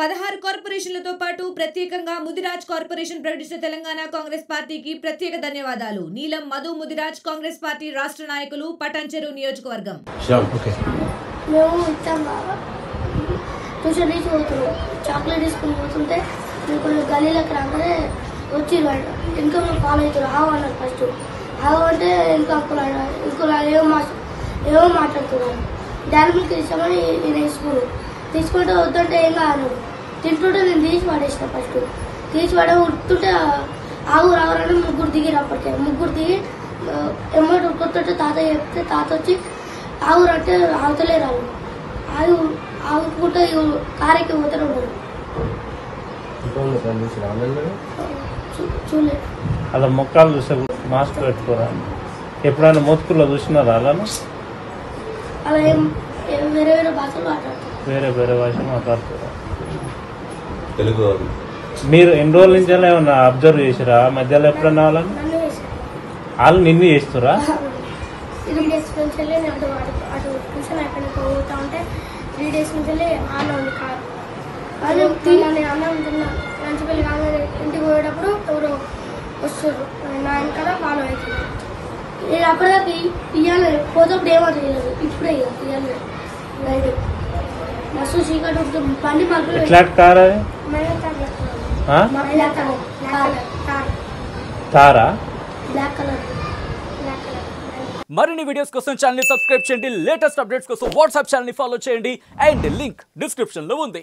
16 కార్పొరేషన్లతో పాటు ప్రత్యేకంగా ముదిరాజ్ కార్పొరేషన్ ప్రకటించిన తెలంగాణ కాంగ్రెస్ పార్టీకి ప్రత్యేక ధన్యవాదాలు. నీలం మధు ముదిరాజ్ కాంగ్రెస్ పార్టీ రాష్ట్ర నాయకులు పటాన్చెరు నియోజకవర్గం. ట్యూషన్ నుంచి పోతున్నాం, చాక్లెట్ తీసుకుని పోతుంటే కొన్ని గల్లీలకు రాగానే వచ్చి ఇంకా మేము ఫాలో అవుతారు. హావ్ అన్నారు ఫస్ట్. హావ్ అంటే ఇంకా ఇంకో ఏమో మాట్లాడుతున్నారు. డాడీ మీకు ఇష్టమని నేను స్కూల్ తీసుకుంటే వద్దంటే ఏం కాదు. తింటుంటే నేను తీసి పడేసిన. ఫస్ట్ తీసి పడే ఉడుతుంటే ఆవు రావాలని ముగ్గురు దిగి అప్పటికే ముగ్గురు దిగి ఎమ్మటి ఉడుకుతుంటే తాత చెప్తే తాత వచ్చి ఆవు అంటే ఆవుతలే రావు. ఆవు పూట కారెక్కి పోతూనే ఉండదు. చూడలేదు. అలా మొక్కలు చూసే మాస్క్ పెట్టుకోరా. ఎప్పుడైనా మోత్కుల్లో చూసినారా? అలా ఏం వేరే వేరే భాషలు మాట్లాడతారు. వేరే భాషలు మాట్లాడుతారా? తెలుగు. మీరు ఎన్ని రోజుల నుంచి ఏమన్నా అబ్జర్వ్ చేసిరా? మధ్యలో ఎప్పుడన్నా వాళ్ళని వాళ్ళు నిన్ను చేస్తురా? 3 days నుంచి అటు ట్యూషన్ అయిపోయినాక పోతా ఉంటే 3 days నుంచి ఆన్ ఉంది కారు. అది నేను అన్నం తిన్నా లంచ్ వెళ్ళి కాగానే ఇంటికి పోయేటప్పుడు ఎవరు వస్తారు నా వెనకాల ఫాలో అవుతుంది. నేను అప్పటిదాకా ఇవ్వాలి పోతప్పుడు ఏమో తెలియదు. ఇప్పుడే ఇవ్వాలి రైట్ మస్తు చీకటి ఉంటుంది. బండి మలుపులు తారా బ్లాక్ కలర్. మరిన్ని వీడియోస్ కోసం ఛానల్ ని సబ్స్క్రైబ్ చేయండి. లేటెస్ట్ అప్డేట్స్ కోసం వాట్సాప్ ఛానల్ ని ఫాలో చేయండి. అండ్ లింక్ డిస్క్రిప్షన్ లో ఉంది.